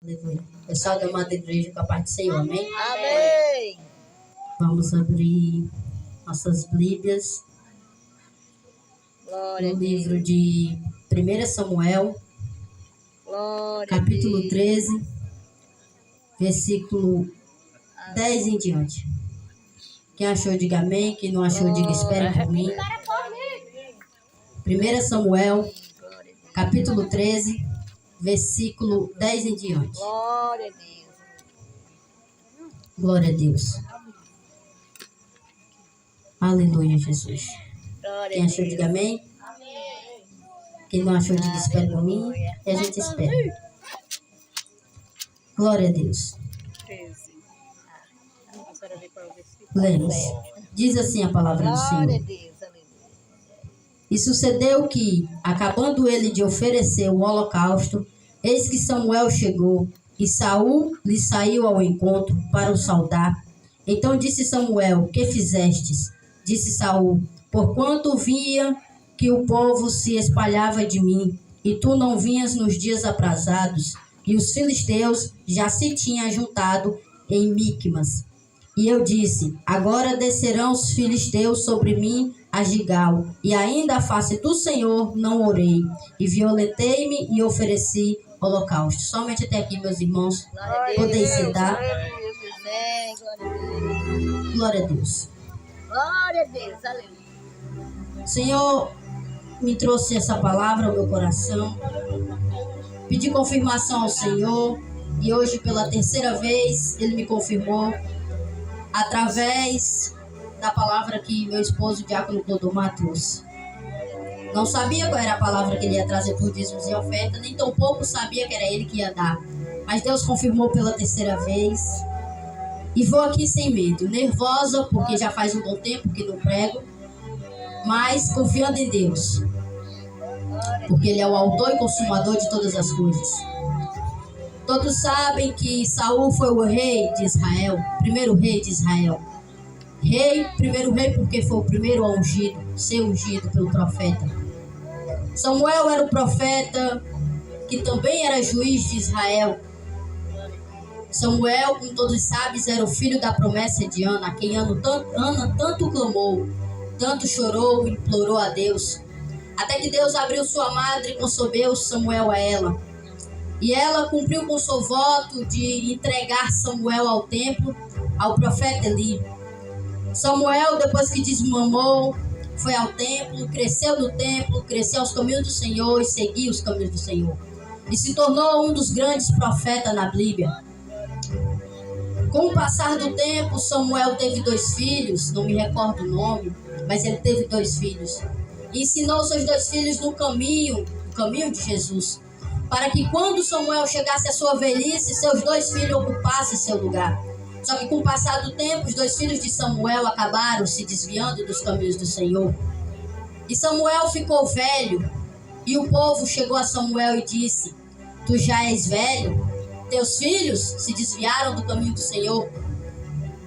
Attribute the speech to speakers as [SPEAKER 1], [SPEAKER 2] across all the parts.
[SPEAKER 1] Aleluia. Pessoal da amada igreja, com a parte do Senhor, amém?
[SPEAKER 2] Amém.
[SPEAKER 1] Vamos abrir nossas Bíblias
[SPEAKER 2] Glória
[SPEAKER 1] no
[SPEAKER 2] a
[SPEAKER 1] livro
[SPEAKER 2] Deus.
[SPEAKER 1] de 1 Samuel,
[SPEAKER 2] Glória
[SPEAKER 1] capítulo
[SPEAKER 2] a Deus.
[SPEAKER 1] 13, versículo 10 em diante. Quem achou, diga amém. Quem não achou, diga espere por mim. 1 Samuel, capítulo 13, versículo 10 em diante.
[SPEAKER 2] Glória a Deus.
[SPEAKER 1] Glória a Deus. Aleluia, Jesus.
[SPEAKER 2] Glória
[SPEAKER 1] Quem
[SPEAKER 2] a
[SPEAKER 1] achou,
[SPEAKER 2] Deus.
[SPEAKER 1] diga amém. Quem não achou, diga espere por mim. E a gente espera. Glória a Deus.
[SPEAKER 2] 13. A senhora vê qual é o versículo?
[SPEAKER 1] Lemos. Diz assim a palavra do
[SPEAKER 2] Glória a
[SPEAKER 1] Senhor.
[SPEAKER 2] Deus. Aleluia.
[SPEAKER 1] E sucedeu que, acabando ele de oferecer o holocausto, eis que Samuel chegou, e Saul lhe saiu ao encontro para o saudar. Então disse Samuel: que fizestes? Disse Saul: porquanto via que o povo se espalhava de mim, e tu não vinhas nos dias aprazados, e os filisteus já se tinham juntado em Micmas. E eu disse: agora descerão os filisteus sobre mim a Gigal, e ainda à face do Senhor não orei, e violentei-me e ofereci holocausto. Somente até aqui, meus irmãos. Podem sentar.
[SPEAKER 2] Glória a Deus. Amém. Glória a Deus.
[SPEAKER 1] Glória a Deus.
[SPEAKER 2] Glória a Deus. Aleluia.
[SPEAKER 1] O Senhor me trouxe essa palavra ao meu coração. Pedi confirmação ao Senhor, e hoje, pela terceira vez, Ele me confirmou através da palavra que meu esposo, o diácono Clodomar, trouxe. Não sabia qual era a palavra que ele ia trazer por dízimos e oferta, nem tampouco sabia que era ele que ia dar. Mas Deus confirmou pela terceira vez. E vou aqui sem medo, nervosa, porque já faz um bom tempo que não prego, mas confiando em Deus, porque Ele é o autor e consumador de todas as coisas. Todos sabem que Saul foi o rei de Israel, primeiro rei de Israel. Primeiro rei porque foi o primeiro a ungir, ser ungido pelo profeta. Samuel era o profeta que também era juiz de Israel. Samuel, como todos sabem, era o filho da promessa de Ana, a quem Ana tanto clamou, tanto chorou e implorou a Deus. Até que Deus abriu sua madre e concebeu Samuel a ela. E ela cumpriu com seu voto de entregar Samuel ao templo, ao profeta Eli. Samuel, depois que desmamou, foi ao templo, cresceu no templo, cresceu aos caminhos do Senhor e seguiu os caminhos do Senhor. E se tornou um dos grandes profetas na Bíblia. Com o passar do tempo, Samuel teve 2 filhos, não me recordo o nome, mas ele teve 2 filhos. E ensinou seus 2 filhos no caminho de Jesus, para que quando Samuel chegasse à sua velhice, seus 2 filhos ocupassem seu lugar. Só que com o passar do tempo, os 2 filhos de Samuel acabaram se desviando dos caminhos do Senhor. E Samuel ficou velho, e o povo chegou a Samuel e disse: tu já és velho, teus filhos se desviaram do caminho do Senhor.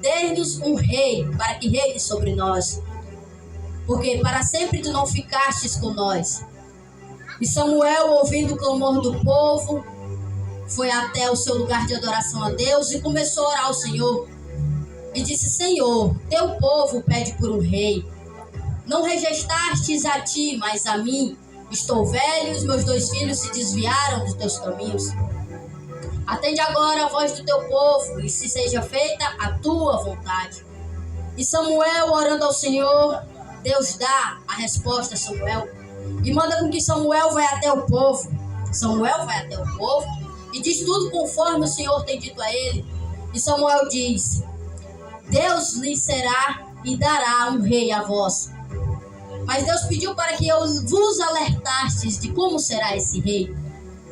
[SPEAKER 1] Dê-nos um rei, para que reine sobre nós, porque para sempre tu não ficastes com nós. E Samuel, ouvindo o clamor do povo, foi até o seu lugar de adoração a Deus e começou a orar ao Senhor. E disse: Senhor, teu povo pede por um rei. Não rejeitastes a ti, mas a mim. Estou velho e os meus 2 filhos se desviaram dos teus caminhos. Atende agora a voz do teu povo, e se seja feita a tua vontade. E Samuel, orando ao Senhor, Deus dá a resposta a Samuel. E manda com que Samuel vá até o povo. Samuel vai até o povo e diz tudo conforme o Senhor tem dito a ele. E Samuel diz: Deus lhe será e dará um rei a vós. Mas Deus pediu para que eu vos alertastes de como será esse rei.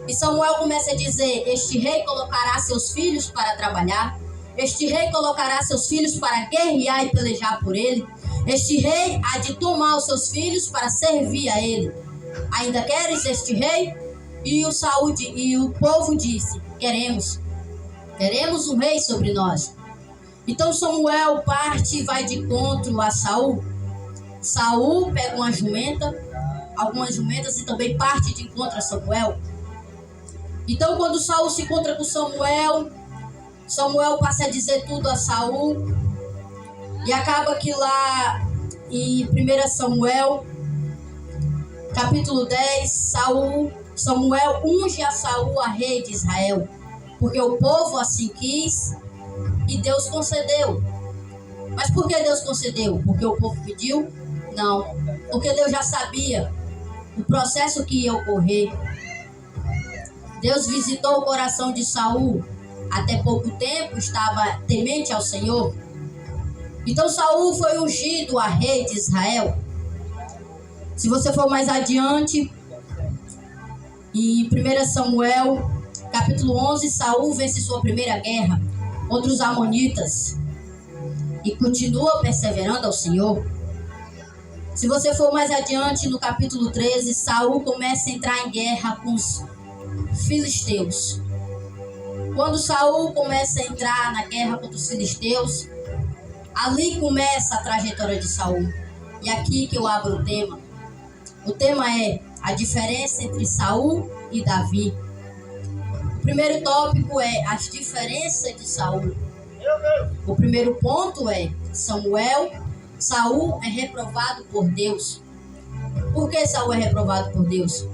[SPEAKER 1] E Samuel começa a dizer: este rei colocará seus filhos para trabalhar. Este rei colocará seus filhos para guerrear e pelejar por ele. Este rei há de tomar os seus filhos para servir a ele. Ainda queres este rei? E o povo disse: queremos um rei sobre nós. Então Samuel parte e vai de encontro a Saul. Saul pega algumas jumentas e também parte de encontro a Samuel. Então, quando Saul se encontra com Samuel, Samuel passa a dizer tudo a Saul. E acaba que lá em 1 Samuel, capítulo 10, Samuel unge a Saul a rei de Israel. Porque o povo assim quis e Deus concedeu. Mas por que Deus concedeu? Porque o povo pediu? Não. Porque Deus já sabia o processo que ia ocorrer. Deus visitou o coração de Saul. Até pouco tempo estava temente ao Senhor. Então Saul foi ungido a rei de Israel. Se você for mais adiante, em 1 Samuel, capítulo 11, Saul vence sua primeira guerra contra os amonitas e continua perseverando ao Senhor. Se você for mais adiante, no capítulo 13, Saul começa a entrar em guerra com os filisteus. Quando Saul começa a entrar na guerra contra os filisteus, ali começa a trajetória de Saul. E aqui que eu abro o tema. O tema é a diferença entre Saul e Davi. O primeiro tópico é as diferenças de Saul. O primeiro ponto é Saul é reprovado por Deus. Por que Saul é reprovado por Deus?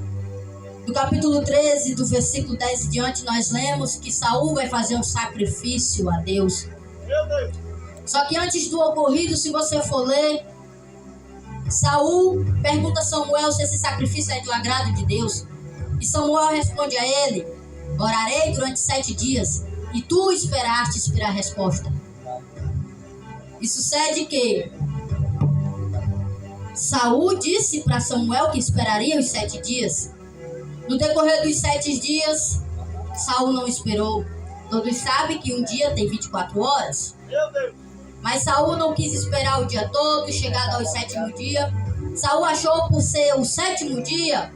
[SPEAKER 1] No capítulo 13, do versículo 10 em diante, nós lemos que Saul vai fazer um sacrifício a Deus. Só que antes do ocorrido, se você for ler, Saul pergunta a Samuel se esse sacrifício é do agrado de Deus. E Samuel responde a ele: orarei durante 7 dias, e tu esperastes pela resposta. E sucede que Saul disse para Samuel que esperaria os 7 dias. No decorrer dos 7 dias, Saul não esperou. Todos sabem que um dia tem 24 horas. Mas Saul não quis esperar o dia todo. Chegado ao 7º dia, Saul achou por ser o 7º dia,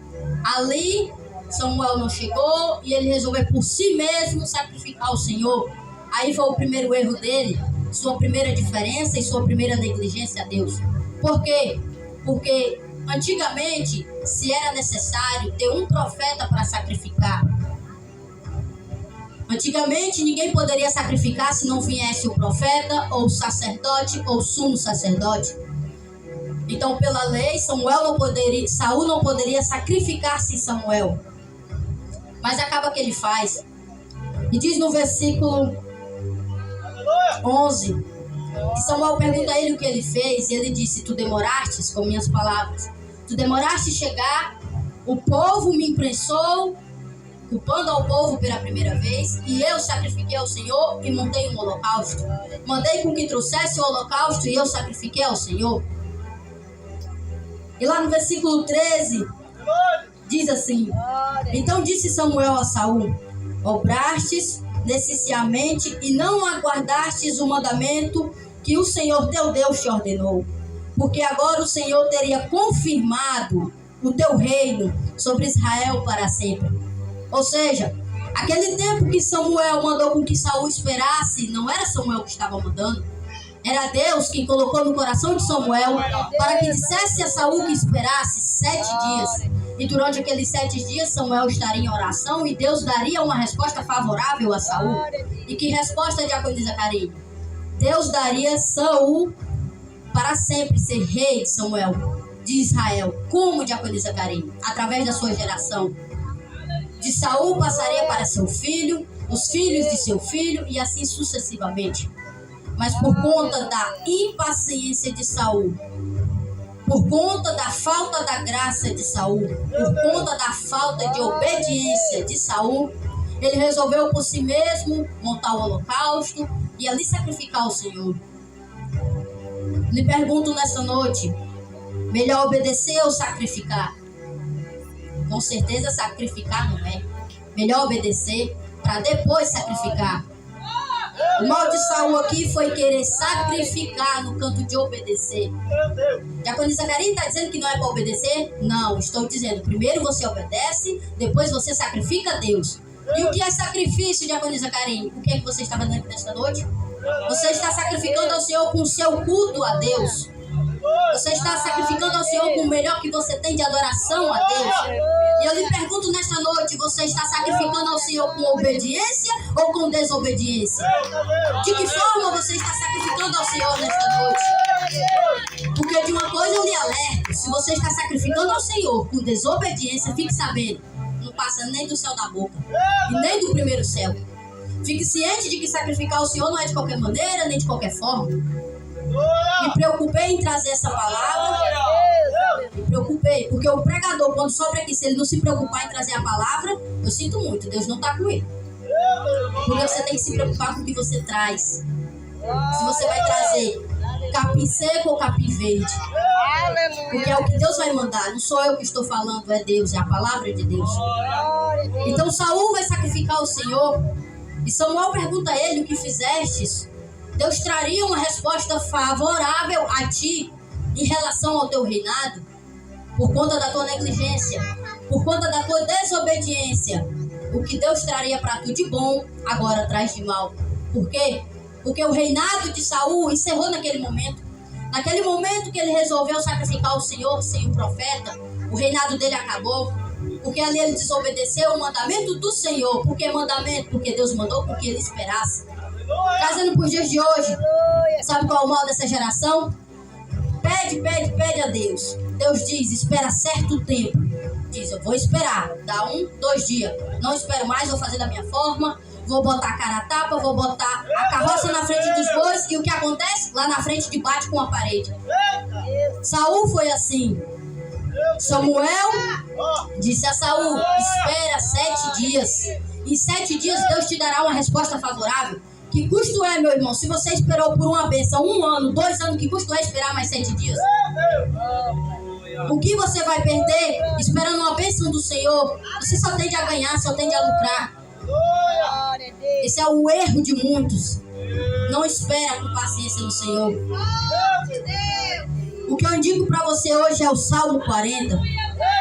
[SPEAKER 1] ali Samuel não chegou e ele resolveu por si mesmo sacrificar o Senhor. Aí foi o primeiro erro dele, sua primeira diferença e sua primeira negligência a Deus. Por quê? Porque antigamente, se era necessário ter um profeta para sacrificar. Antigamente, ninguém poderia sacrificar se não viesse o profeta, ou o sacerdote, ou o sumo sacerdote. Então, pela lei, Saul não poderia sacrificar sem Samuel. Mas acaba que ele faz. E diz no versículo 11, que Samuel pergunta a ele o que ele fez, e ele disse: tu demorastes, com minhas palavras, tu demoraste chegar, o povo me imprensou, culpando ao povo pela primeira vez, e eu sacrifiquei ao Senhor e montei um holocausto. Mandei com que trouxesse o holocausto e eu sacrifiquei ao Senhor. E lá no versículo 13, diz assim: então disse Samuel a Saul: obrastes necessariamente e não aguardastes o mandamento que o Senhor teu Deus te ordenou, porque agora o Senhor teria confirmado o teu reino sobre Israel para sempre. Ou seja, aquele tempo que Samuel mandou com que Saul esperasse, não era Samuel que estava mandando, era Deus quem colocou no coração de Samuel para que dissesse a Saul que esperasse 7 dias. E durante aqueles 7 dias Samuel estaria em oração e Deus daria uma resposta favorável a Saul. E que resposta, diácono Zacarias? Deus daria Saul para sempre ser rei de Samuel, de Israel. Como, diácono Zacarias? Através da sua geração. De Saul passaria para seu filho, os filhos de seu filho e assim sucessivamente. Mas por conta da impaciência de Saul, por conta da falta da graça de Saul, por conta da falta de obediência de Saul, ele resolveu por si mesmo montar o holocausto e ali sacrificar o Senhor. Lhe pergunto nesta noite: melhor obedecer ou sacrificar? Com certeza sacrificar não é. Melhor obedecer para depois sacrificar. O mal de Saul aqui foi querer sacrificar no canto de obedecer. Já quando Zacarias está dizendo que não é para obedecer? Não, estou dizendo, primeiro você obedece, depois você sacrifica a Deus. E o que é sacrifício, Diácono Zacarias? O que é que você está fazendo aqui nesta noite? Você está sacrificando ao Senhor com o seu culto a Deus. Você está sacrificando ao Senhor com o melhor que você tem de adoração a Deus. E eu lhe pergunto nesta noite, você está sacrificando ao Senhor com obediência ou com desobediência? De que forma você está sacrificando ao Senhor nesta noite? Porque de uma coisa eu lhe alerto, se você está sacrificando ao Senhor com desobediência, fique sabendo, não passa nem do céu da boca, e nem do primeiro céu. Fique ciente de que sacrificar ao Senhor não é de qualquer maneira, nem de qualquer forma. Me preocupei em trazer essa palavra. Me preocupei, porque o pregador, quando sobe aqui, se ele não se preocupar em trazer a palavra, eu sinto muito, Deus não está com ele. Porque você tem que se preocupar com o que você traz. Se você vai trazer capim seco ou capim verde. Porque é o que Deus vai mandar, não sou eu que estou falando, é Deus, é a palavra de Deus. Então Saul vai sacrificar o Senhor. E Samuel pergunta a ele: o que fizestes? Deus traria uma resposta favorável a ti em relação ao teu reinado, por conta da tua negligência, por conta da tua desobediência. O que Deus traria para tu de bom, agora traz de mal. Por quê? Porque o reinado de Saul encerrou naquele momento. Naquele momento que ele resolveu sacrificar o Senhor sem o profeta, o reinado dele acabou. Porque ali ele desobedeceu o mandamento do Senhor. Por que mandamento? Porque Deus mandou, porque ele esperasse. Trazendo para os dias de hoje, sabe qual é o mal dessa geração? Pede a Deus. Deus diz: espera certo tempo. Diz: eu vou esperar, dá 1, 2 dias. Não espero mais, vou fazer da minha forma. Vou botar a cara a tapa, vou botar a carroça na frente dos bois. E o que acontece? Lá na frente debate com a parede. Saul foi assim. Samuel disse a Saul: espera 7 dias. Em 7 dias Deus te dará uma resposta favorável. Que custo é, meu irmão? Se você esperou por uma bênção 1 ano, 2 anos, que custo é esperar mais 7 dias? O que você vai perder esperando uma bênção do Senhor? Você só tende a ganhar, só tende a lucrar. Esse é o erro de muitos. Não espera com paciência no Senhor. O que eu indico para você hoje é o Salmo 40.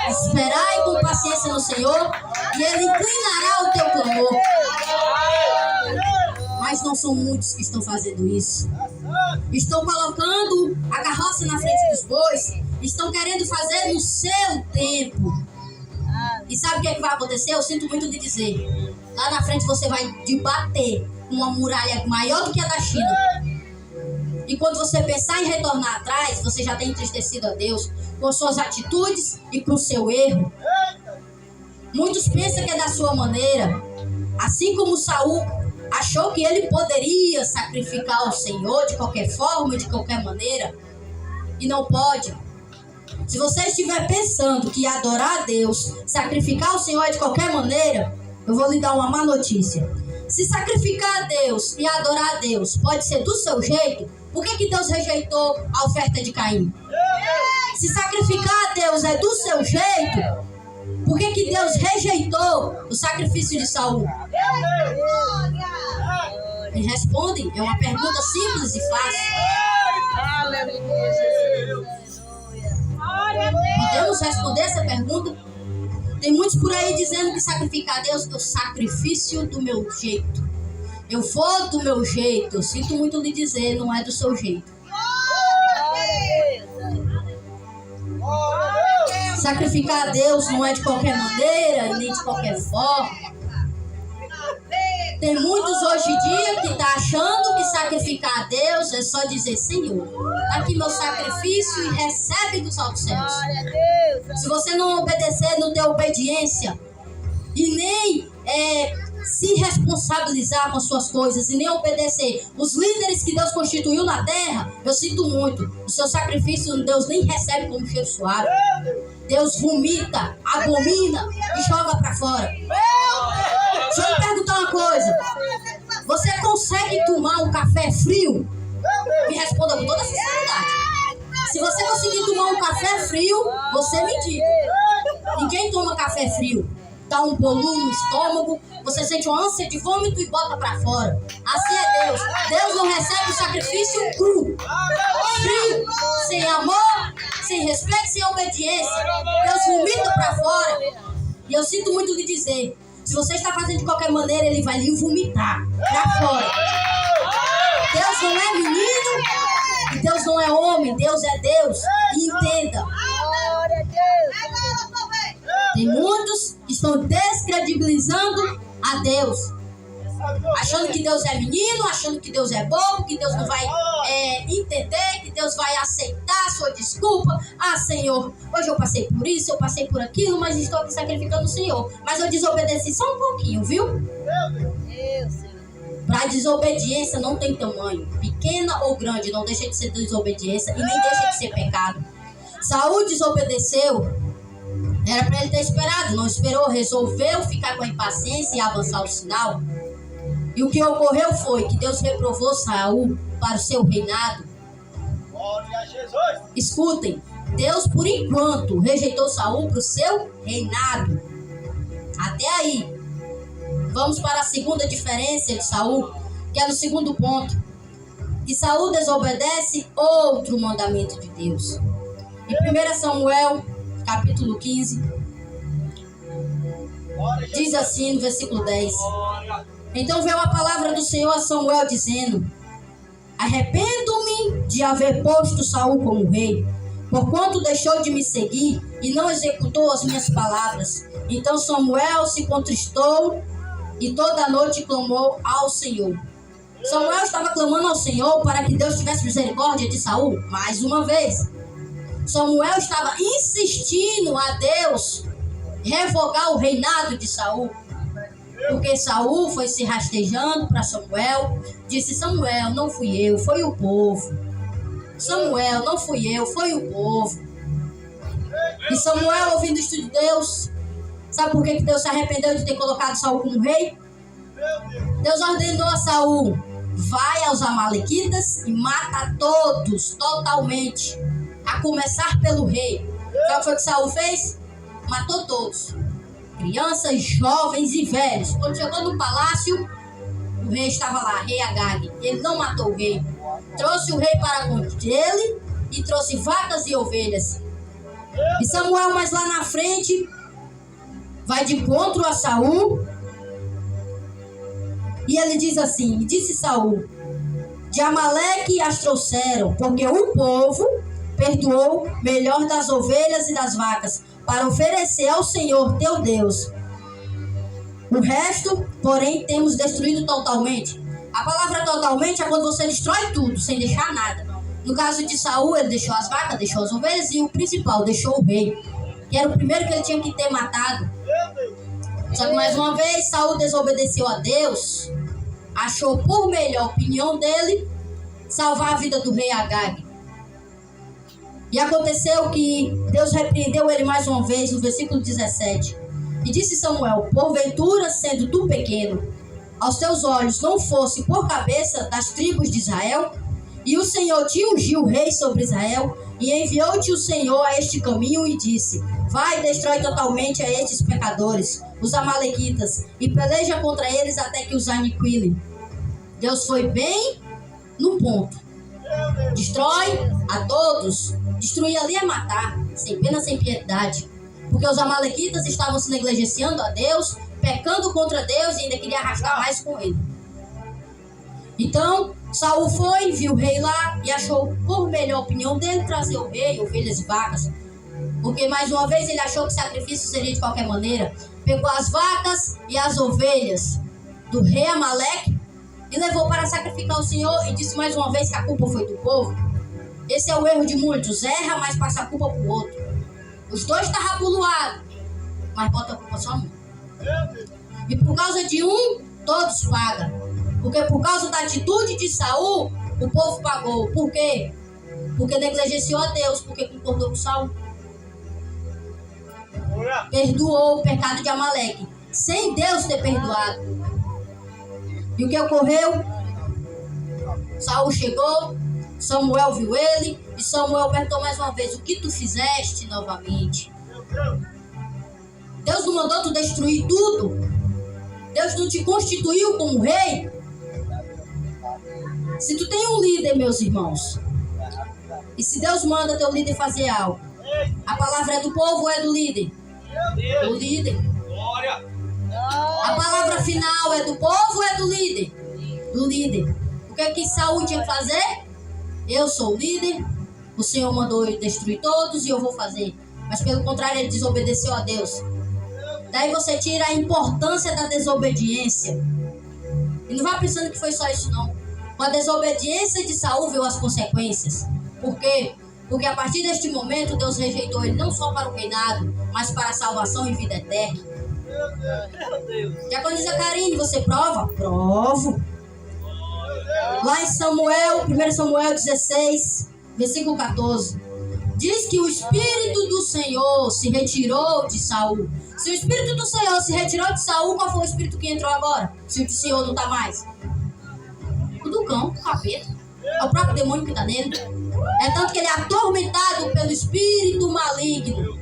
[SPEAKER 1] Esperai com paciência no Senhor e Ele inclinará o teu clamor. Mas não são muitos que estão fazendo isso. Estão colocando a carroça na frente dos bois. Estão querendo fazer no seu tempo. E sabe o que é que vai acontecer? Eu sinto muito de dizer. Lá na frente você vai debater com uma muralha maior do que a da China. E quando você pensar em retornar atrás, você já tem entristecido a Deus com suas atitudes e com o seu erro. Muitos pensam que é da sua maneira. Assim como Saul achou que ele poderia sacrificar ao Senhor de qualquer forma, de qualquer maneira. E não pode. Se você estiver pensando que adorar a Deus, sacrificar ao Senhor de qualquer maneira, eu vou lhe dar uma má notícia. Se sacrificar a Deus e adorar a Deus pode ser do seu jeito, por que Deus rejeitou a oferta de Caim? Se sacrificar a Deus é do seu jeito, por que Deus rejeitou o sacrifício de Saul? Eles respondem, é uma pergunta simples e fácil. Podemos responder essa pergunta? Tem muitos por aí dizendo que sacrificar a Deus é o sacrifício do meu jeito. Eu vou do meu jeito. Eu sinto muito lhe dizer, não é do seu jeito. Sacrificar a Deus não é de qualquer maneira e nem de qualquer forma. Tem muitos hoje em dia que estão achando que sacrificar a Deus é só dizer: Senhor, tá aqui meu sacrifício e recebe dos altos céus. Se você não obedecer, não ter obediência e nem se responsabilizar com as suas coisas e nem obedecer os líderes que Deus constituiu na terra, eu sinto muito. O seu sacrifício Deus nem recebe como cheiro suave. Deus vomita, abomina e joga para fora. Deixa eu lhe perguntar uma coisa. Você consegue tomar um café frio? Me responda com toda sinceridade. Se você conseguir tomar um café frio, você me diga. Ninguém toma café frio. Dá um bolão no estômago, você sente uma ânsia de vômito e bota pra fora. Assim é Deus. Deus não recebe o sacrifício cru, frio, sem amor, sem respeito, sem obediência. Deus vomita pra fora. E eu sinto muito lhe dizer, se você está fazendo de qualquer maneira, Ele vai lhe vomitar pra fora. Deus não é menino E Deus não é homem, Deus é Deus. E entenda.
[SPEAKER 2] Glória a Deus.
[SPEAKER 1] Tem muitos que estão descredibilizando a Deus. Achando que Deus é menino, achando que Deus é bobo, que Deus não vai entender, que Deus vai aceitar a sua desculpa. Ah, Senhor, hoje eu passei por isso, eu passei por aquilo, mas estou aqui sacrificando o Senhor. Mas eu desobedeci só um pouquinho, viu?
[SPEAKER 2] Deus, Senhor.
[SPEAKER 1] Para desobediência não tem tamanho. Pequena ou grande, não deixa de ser desobediência e nem deixa de ser pecado. Saul desobedeceu. Era para ele ter esperado, não esperou, resolveu ficar com a impaciência e avançar o sinal. E o que ocorreu foi que Deus reprovou Saul para o seu reinado.
[SPEAKER 3] Glória a Jesus.
[SPEAKER 1] Escutem, Deus por enquanto rejeitou Saul para o seu reinado. Até aí. Vamos para a segunda diferença de Saul, que é no segundo ponto. Que Saul desobedece outro mandamento de Deus. Em 1 Samuel, capítulo 15, diz assim no versículo 10. Então veio a palavra do Senhor a Samuel dizendo: arrependo-me de haver posto Saul como rei, porquanto deixou de me seguir e não executou as minhas palavras. Então Samuel se contristou e toda a noite clamou ao Senhor. Samuel estava clamando ao Senhor para que Deus tivesse misericórdia de Saul, mais uma vez. Samuel estava insistindo a Deus revogar o reinado de Saul. Porque Saul foi se rastejando para Samuel, disse: Samuel, não fui eu, foi o povo. Samuel, não fui eu, foi o povo. E Samuel, ouvindo isso de Deus, sabe por que Deus se arrependeu de ter colocado Saul como rei? Deus ordenou a Saul: vai aos amalequitas e mata todos, totalmente, a começar pelo rei. Sabe o que foi que Saul fez? Matou todos. Crianças, jovens e velhos. Quando chegou no palácio, o rei estava lá, rei Agag. Ele não matou o rei. Trouxe o rei para com ele e trouxe vacas e ovelhas. E Samuel, mais lá na frente, vai de encontro a Saul. E ele diz assim: e disse Saul: de Amaleque as trouxeram, porque o povo perdoou melhor das ovelhas e das vacas, para oferecer ao Senhor teu Deus. O resto, porém, temos destruído totalmente. A palavra totalmente é quando você destrói tudo, sem deixar nada. No caso de Saul, ele deixou as vacas, deixou as ovelhas e o principal, deixou o rei, que era o primeiro que ele tinha que ter matado. Só que mais uma vez, Saul desobedeceu a Deus, achou por melhor a opinião dele salvar a vida do rei Agag. E aconteceu que Deus repreendeu ele mais uma vez, no versículo 17. E disse Samuel: porventura, sendo tu pequeno, aos teus olhos não fosse por cabeça das tribos de Israel? E o Senhor te ungiu rei sobre Israel, e enviou-te o Senhor a este caminho e disse: vai, destrói totalmente a estes pecadores, os amalequitas, e peleja contra eles até que os aniquile. Deus foi bem no ponto. Destrói a todos. Destruir ali é matar, sem pena, sem piedade. Porque os amalequitas estavam se negligenciando a Deus, pecando contra Deus e ainda queria arrastar mais com ele. Então, Saul foi, viu o rei lá e achou por melhor opinião dele trazer o rei, ovelhas e vacas. Porque mais uma vez ele achou que o sacrifício seria de qualquer maneira. Pegou as vacas e as ovelhas do rei Amaleque e levou para sacrificar ao Senhor, e disse mais uma vez que a culpa foi do povo. Esse é o erro de muitos: erra, mas passa a culpa para o outro. Os dois estão rabuluados, mas bota a culpa só um. E por causa de um, todos pagam. Porque por causa da atitude de Saul, o povo pagou. Por quê? Porque negligenciou a Deus, porque concordou com Saul. Perdoou o pecado de Amaleque, sem Deus ter perdoado. E o que ocorreu? Saul chegou, Samuel viu ele, e Samuel perguntou mais uma vez: o que tu fizeste novamente? Deus não mandou tu destruir tudo? Deus não te constituiu como rei? Se tu tem um líder, meus irmãos, e se Deus manda teu líder fazer algo, a palavra é do povo ou é do líder? Do líder. A palavra final é do povo ou é do líder? Do líder. O que Saul tinha que fazer? eu sou o líder, o Senhor mandou destruir todos e eu vou fazer. Mas pelo contrário, ele desobedeceu a Deus. Daí você tira a importância da desobediência. E não vá pensando que foi só isso não. Com a desobediência de Saul veio as consequências. Por quê? Porque a partir deste momento Deus rejeitou ele não só para o reinado, mas para a salvação e vida eterna. Diaconisa Karine, você prova? Provo. Lá em Samuel, 1 Samuel 16, versículo 14, diz que o Espírito do Senhor se retirou de Saul. Se o Espírito do Senhor se retirou de Saul, qual foi o Espírito que entrou agora? Se o do Senhor não está mais? O do cão, o capeta. É o próprio demônio que está nele. É tanto que ele é atormentado pelo Espírito maligno.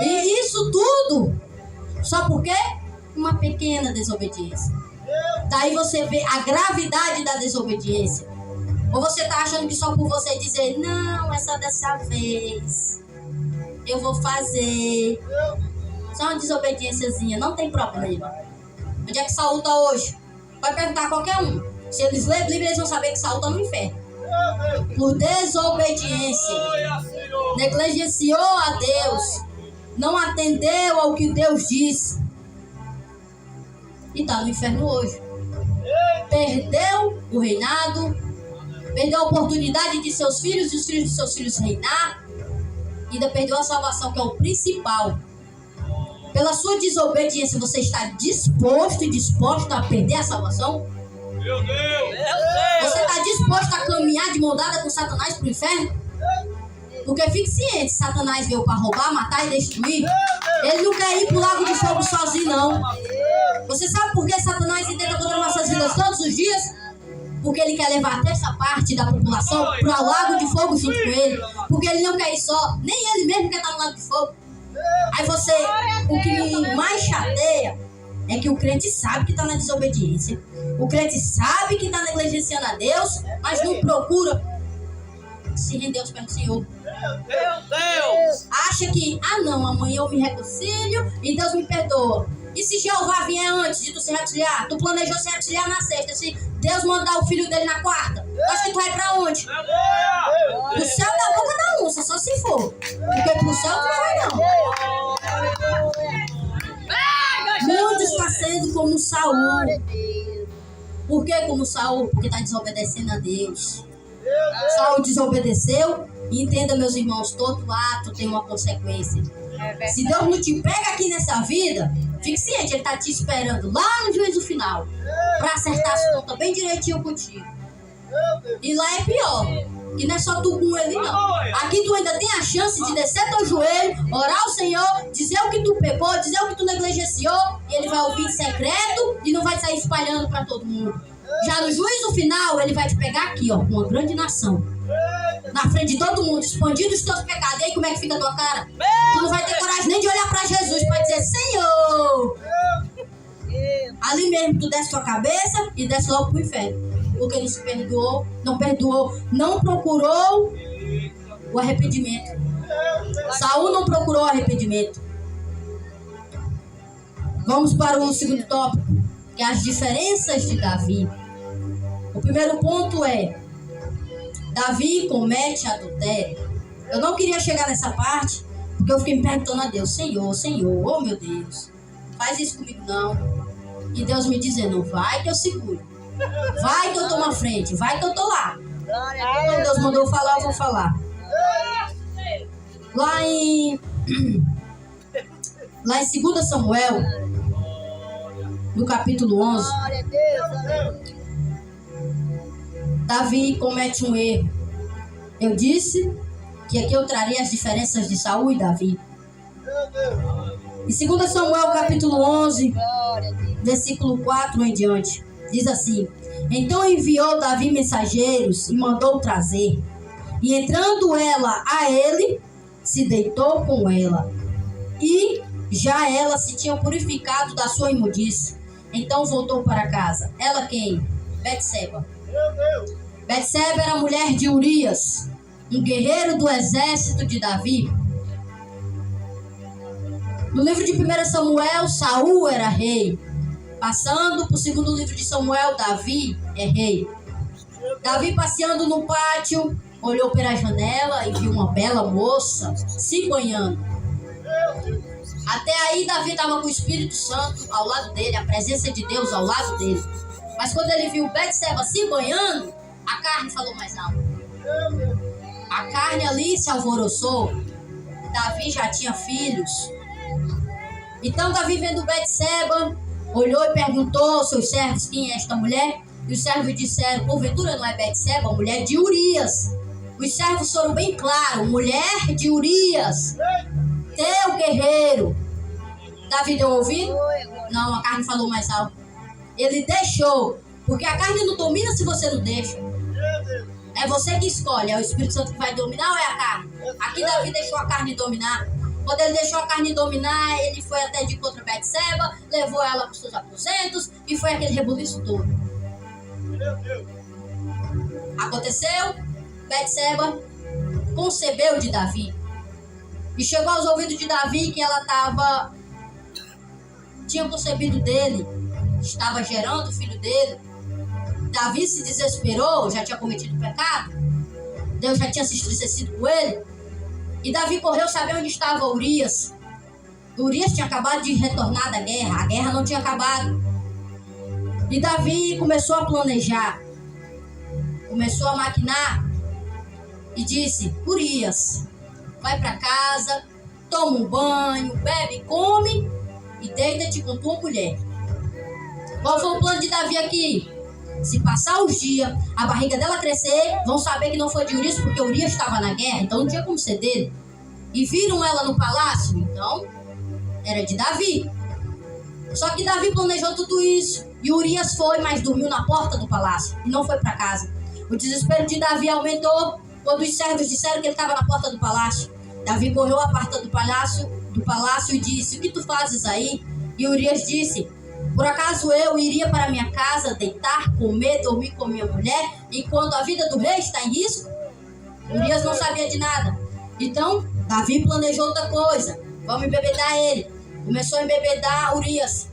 [SPEAKER 1] E isso tudo, só por quê? Uma pequena desobediência. Daí você vê a gravidade da desobediência. Ou você está achando que só por você dizer, não, é só dessa vez, eu vou fazer. Só uma desobediênciazinha, não tem problema. Onde é que Saul está hoje? Vai perguntar a qualquer um. Se eles lerem a Bíblia, eles vão saber que Saul está no inferno. Por desobediência. Negligenciou a Deus. Não atendeu ao que Deus disse. E está no inferno hoje. Perdeu o reinado. Perdeu a oportunidade de seus filhos e os filhos de seus filhos reinar. E ainda perdeu a salvação, que é o principal. Pela sua desobediência, você está disposto e disposta a perder a salvação?
[SPEAKER 3] Meu Deus!
[SPEAKER 1] Você está disposto a caminhar de mão dada com Satanás para o inferno? Porque fique ciente, Satanás veio para roubar, matar e destruir. Ele não quer ir para o lago de fogo sozinho, não. Você sabe por que Satanás tenta contra nossas vidas todos os dias? Porque ele quer levar até essa parte da população para o lago de fogo junto com ele. Porque ele não quer ir só, nem ele mesmo quer estar no lago de fogo. Aí você, o que me mais chateia é que o crente sabe que está na desobediência. O crente sabe que está negligenciando a Deus, mas não procura se render aos pés do Senhor.
[SPEAKER 3] Meu Deus!
[SPEAKER 1] Acha que, não, amanhã eu me reconcilio e Deus me perdoa. E se Jeová vier antes de tu se reconciliar? Tu planejou se reconciliar na sexta. Se Deus mandar o filho dele na quarta, acho que tu vai pra onde? Pro céu da boca da onça, só se for. Porque pro céu tu não vai não. Muitos estão sendo como Saul. Por que como Saul? Porque está desobedecendo a Deus. Saul desobedeceu. E entenda, meus irmãos, todo ato tem uma consequência. Se Deus não te pega aqui nessa vida, fique ciente, Ele está te esperando lá no juízo final para acertar as contas bem direitinho contigo. E lá é pior, que não é só tu com Ele não. Aqui tu ainda tem a chance de descer teu joelho, orar ao Senhor, dizer o que tu pecou, dizer o que tu negligenciou, e Ele vai ouvir em secreto e não vai sair espalhando para todo mundo. Já no juízo final, Ele vai te pegar aqui, ó, com uma grande nação, na frente de todo mundo, expandindo os teus pecados. E aí como é que fica a tua cara? Tu não vai ter coragem nem de olhar para Jesus para dizer, Senhor. Ali mesmo tu desce tua cabeça e desce logo pro inferno. Porque não se perdoou, não procurou o arrependimento. Saul não procurou arrependimento. Vamos para o segundo tópico, que é as diferenças de Davi. O primeiro ponto é: Davi comete adultério. Eu não queria chegar nessa parte, porque eu fiquei me perguntando a Deus, Senhor, oh meu Deus, faz isso comigo não. E Deus me dizendo, vai que eu seguro, vai que eu tô na frente, vai que eu tô lá. Então Deus mandou eu falar, eu vou falar. Lá em 2 Samuel, no capítulo 11, Davi comete um erro. Eu disse que aqui eu traria as diferenças de Saul e Davi. Em 2 Samuel capítulo 11, versículo 4 em diante, diz assim: Então enviou Davi mensageiros e mandou trazer. E entrando ela a ele, se deitou com ela. E já ela se tinha purificado da sua imundície. Então voltou para casa. Ela quem? Betseba. Betseba era mulher de Urias, um guerreiro do exército de Davi. No livro de 1 Samuel, Saul era rei. Passando para o segundo livro de Samuel, Davi é rei. Davi passeando no pátio, olhou pela janela e viu uma bela moça se banhando. Até aí Davi estava com o Espírito Santo ao lado dele, a presença de Deus ao lado dele. Mas quando ele viu Betseba se banhando, a carne falou mais alto. A carne ali se alvoroçou. Davi já tinha filhos. Então Davi, vendo Betseba, olhou e perguntou aos seus servos: quem é esta mulher? E os servos disseram: porventura não é Betseba, a mulher de Urias? Os servos foram bem claros: mulher de Urias, teu guerreiro. Davi deu ouvido? Não, a carne falou mais alto. Ele deixou, porque a carne não domina se você não deixa. É você que escolhe, é o Espírito Santo que vai dominar ou é a carne? Aqui Davi deixou a carne dominar. Quando ele deixou a carne dominar, ele foi até de contra Betseba, levou ela para os seus aposentos e foi aquele rebuliço todo. Aconteceu, Betseba concebeu de Davi. E chegou aos ouvidos de Davi que ela tinha concebido dele, estava gerando o filho dele. Davi se desesperou, já tinha cometido pecado, Deus já tinha se entristecido com ele. E Davi correu saber onde estava Urias. Urias tinha acabado de retornar da guerra, a guerra não tinha acabado. E Davi começou a planejar, começou a maquinar e disse: Urias, vai para casa, toma um banho, bebe, come e deita-te com tua mulher. Qual foi o plano de Davi aqui? Se passar os dias, a barriga dela crescer, vão saber que não foi de Urias, porque Urias estava na guerra, então não tinha como ser dele. E viram ela no palácio, então era de Davi. Só que Davi planejou tudo isso. E Urias foi, mas dormiu na porta do palácio e não foi para casa. O desespero de Davi aumentou quando os servos disseram que ele estava na porta do palácio. Davi correu à porta do palácio e disse: o que tu fazes aí? E Urias disse: por acaso eu iria para minha casa, deitar, comer, dormir com minha mulher, enquanto a vida do rei está em risco? Urias não sabia de nada. Então, Davi planejou outra coisa. Vamos embebedar ele. Começou a embebedar Urias.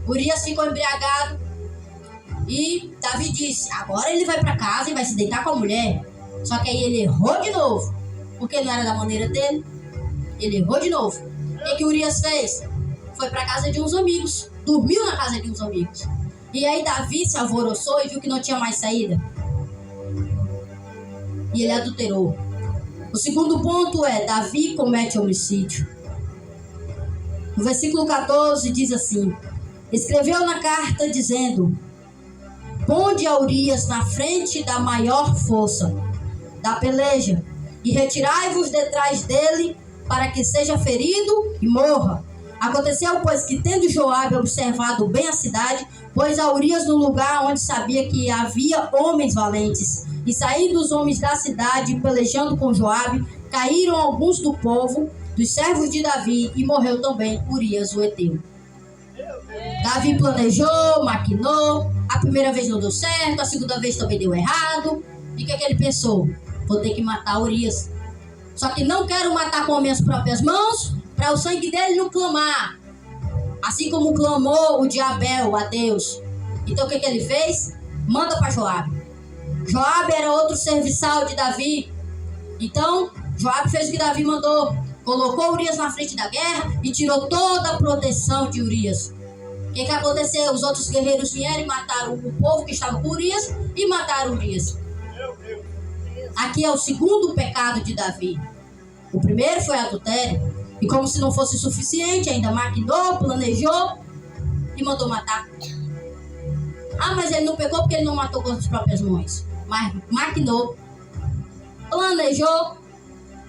[SPEAKER 1] Urias ficou embriagado. E Davi disse: agora ele vai para casa e vai se deitar com a mulher. Só que aí ele errou de novo, porque não era da maneira dele. Ele errou de novo. O que Urias fez? Foi para casa de uns amigos. Dormiu na casa de uns amigos. E aí Davi se alvoroçou e viu que não tinha mais saída. E ele adulterou. O segundo ponto é: Davi comete homicídio. No versículo 14 diz assim: escreveu na carta dizendo: ponde a Urias na frente da maior força da peleja e retirai-vos detrás dele para que seja ferido e morra. Aconteceu, pois, que tendo Joabe observado bem a cidade, pôs a Urias no lugar onde sabia que havia homens valentes. E saindo os homens da cidade, pelejando com Joabe, caíram alguns do povo, dos servos de Davi, e morreu também Urias o heteu. Davi planejou, maquinou. A primeira vez não deu certo, a segunda vez também deu errado. E o que ele pensou? Vou ter que matar Urias. Só que não quero matar com as minhas próprias mãos, para o sangue dele não clamar, assim como clamou o de Abel a Deus. Então o que ele fez? Manda para Joabe. Joabe era outro serviçal de Davi. Então Joabe fez o que Davi mandou. Colocou Urias na frente da guerra e tirou toda a proteção de Urias. O que aconteceu? Os outros guerreiros vieram e mataram o povo que estava com Urias e mataram Urias. Aqui é o segundo pecado de Davi. O primeiro foi adultério. E como se não fosse suficiente, ainda maquinou, planejou e mandou matar. Ah, mas ele não pecou porque ele não matou com as próprias mãos. Mas maquinou, planejou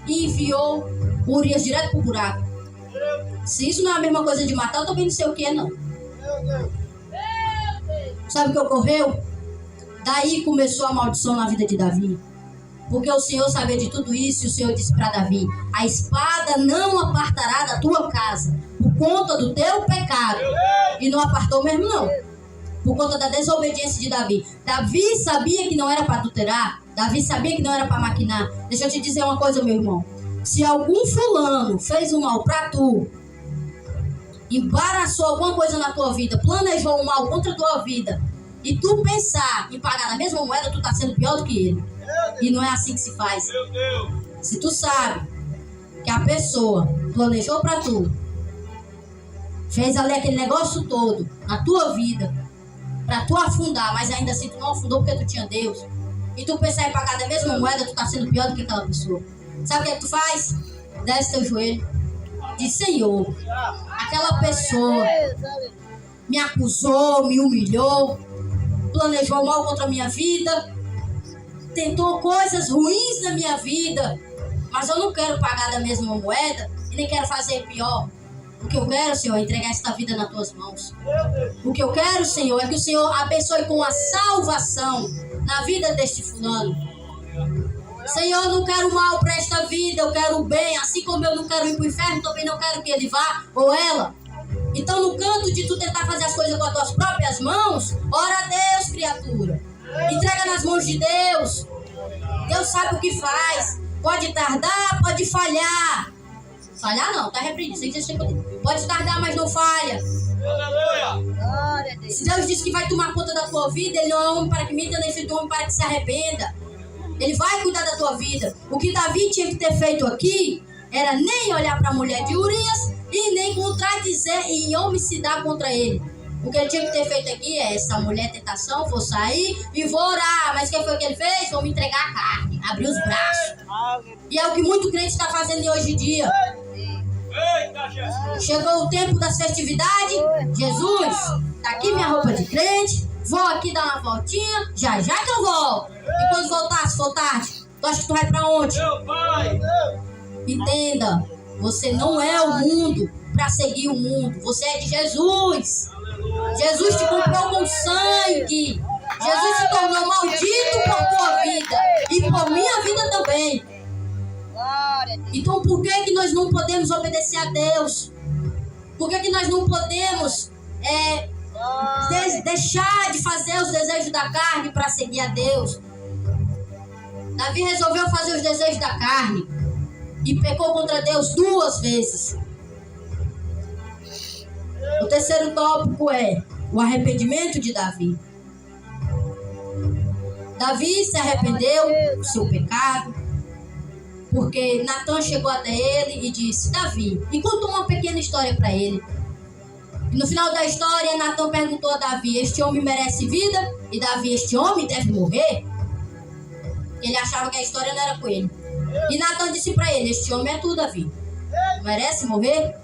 [SPEAKER 1] e enviou Urias direto pro buraco. Se isso não é a mesma coisa de matar, eu também não sei o que é, não. Sabe o que ocorreu? Daí começou a maldição na vida de Davi. Porque o Senhor sabia de tudo isso e o Senhor disse para Davi: a espada não apartará da tua casa por conta do teu pecado. E não apartou mesmo, não. Por conta da desobediência de Davi. Davi sabia que não era para adulterar. Davi sabia que não era para maquinar. Deixa eu te dizer uma coisa, meu irmão. Se algum fulano fez um mal para tu, embaraçou alguma coisa na tua vida, planejou um mal contra a tua vida, e tu pensar em pagar na mesma moeda, tu tá sendo pior do que ele. E não é assim que se faz.
[SPEAKER 3] Meu Deus.
[SPEAKER 1] Se tu sabe que a pessoa planejou pra tu, fez ali aquele negócio todo na tua vida, pra tu afundar, mas ainda assim tu não afundou porque tu tinha Deus, e tu pensar em pagar da mesma moeda, tu tá sendo pior do que aquela pessoa. Sabe o que é que tu faz? Desce teu joelho, diz: Senhor, aquela pessoa me acusou, me humilhou, planejou mal contra a minha vida, tentou coisas ruins na minha vida, mas eu não quero pagar da mesma moeda e nem quero fazer pior. O que eu quero, Senhor, é entregar esta vida nas tuas mãos. O que eu quero, Senhor, é que o Senhor abençoe com a salvação na vida deste fulano. Senhor, eu não quero mal para esta vida, eu quero o bem. Assim como eu não quero ir para o inferno, também não quero que ele vá ou ela. Então, no canto de tu tentar fazer as coisas com as tuas próprias mãos, ora a Deus, criatura. Entrega nas mãos de Deus. Deus sabe o que faz. Pode tardar, pode falhar. Falhar não, tá repreendido. Pode tardar, mas não falha.
[SPEAKER 3] Aleluia.
[SPEAKER 1] Se Deus diz que vai tomar conta da tua vida, Ele não é homem para que minta, nem filho do homem para que se arrependa. Ele vai cuidar da tua vida. O que Davi tinha que ter feito aqui era nem olhar para a mulher de Urias e nem contradizer e homicidar contra ele. O que ele tinha que ter feito aqui é: essa mulher tentação, vou sair e vou orar. Mas o que foi que ele fez? Vou me entregar a carne, abrir os braços. E é o que muito crente está fazendo hoje em dia.
[SPEAKER 3] Eita, Jesus.
[SPEAKER 1] Chegou o tempo das festividades. Jesus, tá aqui minha roupa de crente. Vou aqui dar uma voltinha. Já já que eu volto. E quando voltar, se for tarde, tu acha que tu vai pra onde?
[SPEAKER 3] Meu Pai.
[SPEAKER 1] Entenda, você não é o mundo para seguir o mundo. Você é de Jesus. Jesus te comprou com sangue. Jesus se tornou maldito por tua vida e por minha vida também. Então por que nós não podemos obedecer a Deus? Por que nós não podemos deixar de fazer os desejos da carne para seguir a Deus? Davi resolveu fazer os desejos da carne e pecou contra Deus 2 vezes. O terceiro tópico é o arrependimento de Davi. Davi se arrependeu do seu pecado, porque Natan chegou até ele e disse: Davi, e contou uma pequena história para ele. E no final da história, Natan perguntou a Davi: este homem merece vida? E Davi: este homem deve morrer? Ele achava que a história não era com ele. E Natan disse para ele: este homem é tu, Davi, merece morrer?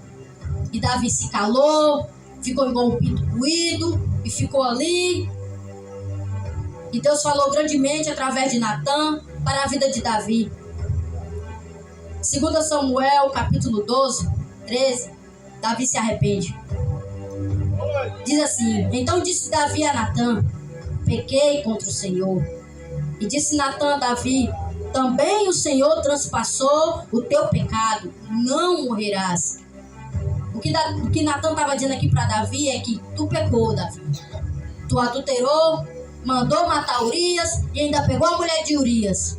[SPEAKER 1] E Davi se calou, ficou igual um pinto coído e ficou ali. E Deus falou grandemente através de Natan para a vida de Davi. 2 Samuel, capítulo 12, 13, Davi se arrepende. Diz assim: então disse Davi a Natan: pequei contra o Senhor. E disse Natan a Davi: também o Senhor transpassou o teu pecado, não morrerás. O que Natan estava dizendo aqui para Davi é que tu pecou, Davi. Tu adulterou, mandou matar Urias e ainda pegou a mulher de Urias.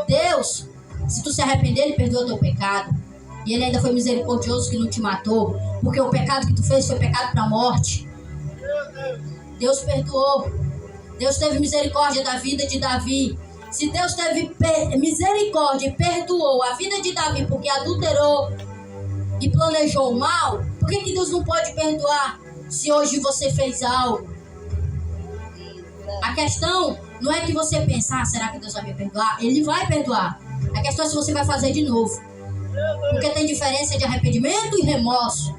[SPEAKER 1] Deus, se tu se arrepender, Ele perdoa o teu pecado. E Ele ainda foi misericordioso que não te matou, porque o pecado que tu fez foi pecado para a morte. Deus perdoou. Deus teve misericórdia da vida de Davi. Se Deus teve misericórdia e perdoou a vida de Davi porque adulterou e planejou o mal, por que Deus não pode perdoar se hoje você fez algo? A questão não é que você pensar: será que Deus vai me perdoar? Ele vai perdoar. A questão é se você vai fazer de novo. Porque tem diferença de arrependimento e remorso.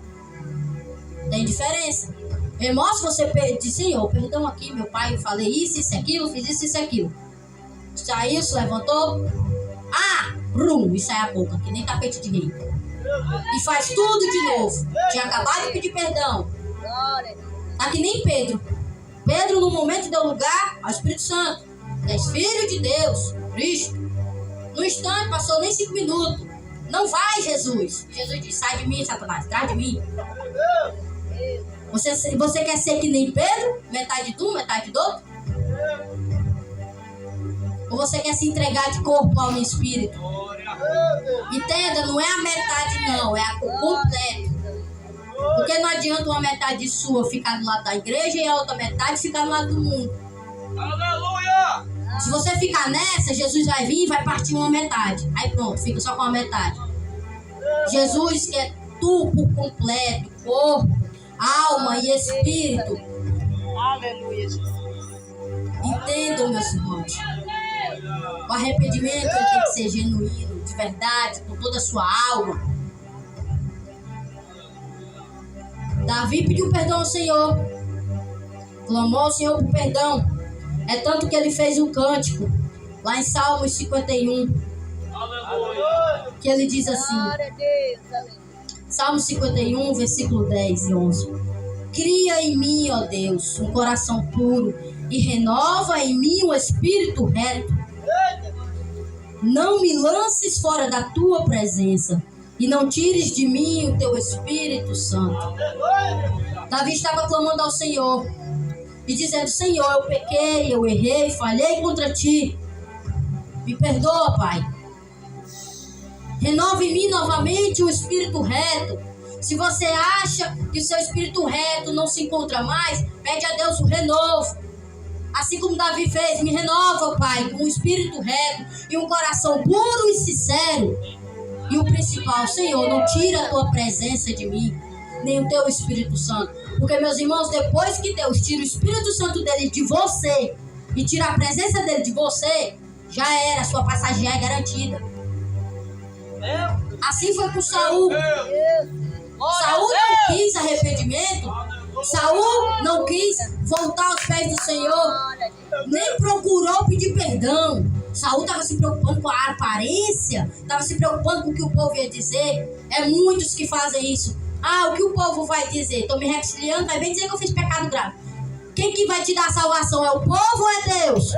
[SPEAKER 1] Tem diferença. Remorso, você diz: Senhor, perdão aqui, meu pai, eu falei isso, aquilo, fiz isso, aquilo. Saiu, se levantou. E sai a boca, que nem tapete de rei. E faz tudo de novo. Tinha acabado de pedir perdão. Tá que nem Pedro. Pedro, no momento, deu lugar ao Espírito Santo. És filho de Deus, Cristo. No instante, passou nem 5 minutos. Não vai, Jesus. Jesus disse: sai de mim, Satanás, traz de mim. Você quer ser que nem Pedro? Metade de um, metade do outro? Ou você quer se entregar de corpo, alma e espírito? Entenda, não é a metade não, é o completo. Porque não adianta uma metade sua ficar do lado da igreja e a outra metade ficar do lado do mundo. Se você ficar nessa, Jesus vai vir e vai partir uma metade. Aí pronto, fica só com a metade. Jesus quer tu por completo, corpo, alma e espírito.
[SPEAKER 2] Aleluia, Jesus.
[SPEAKER 1] Entendam, meus irmãos. O arrependimento ele tem que ser genuíno, de verdade, com toda a sua alma. Davi pediu perdão ao Senhor. Clamou ao Senhor por perdão. É tanto que ele fez um cântico, lá em Salmos 51, que ele diz assim, Salmos 51, versículo 10 e 11. Cria em mim, ó Deus, um coração puro e renova em mim um espírito reto. Não me lances fora da tua presença e não tires de mim o teu Espírito Santo. Davi estava clamando ao Senhor e dizendo: Senhor, eu pequei, eu errei, falhei contra ti. Me perdoa, Pai. Renova em mim novamente o espírito reto. Se você acha que o seu espírito reto não se encontra mais, pede a Deus o renovo. Assim como Davi fez, me renova, Pai, com um espírito reto e um coração puro e sincero. E o principal, Senhor, não tira a tua presença de mim, nem o teu Espírito Santo. Porque, meus irmãos, depois que Deus tira o Espírito Santo dele de você e tira a presença dele de você, já era, a sua passagem já é garantida. Assim foi com Saul. Saul não quis arrependimento. Saul não quis voltar aos pés do Senhor, nem procurou pedir perdão. Saul estava se preocupando com a aparência, estava se preocupando com o que o povo ia dizer. É muitos que fazem isso. O que o povo vai dizer? Estou me reconciliando, vai bem dizer que eu fiz pecado grave. Quem que vai te dar a salvação? É o povo ou é Deus?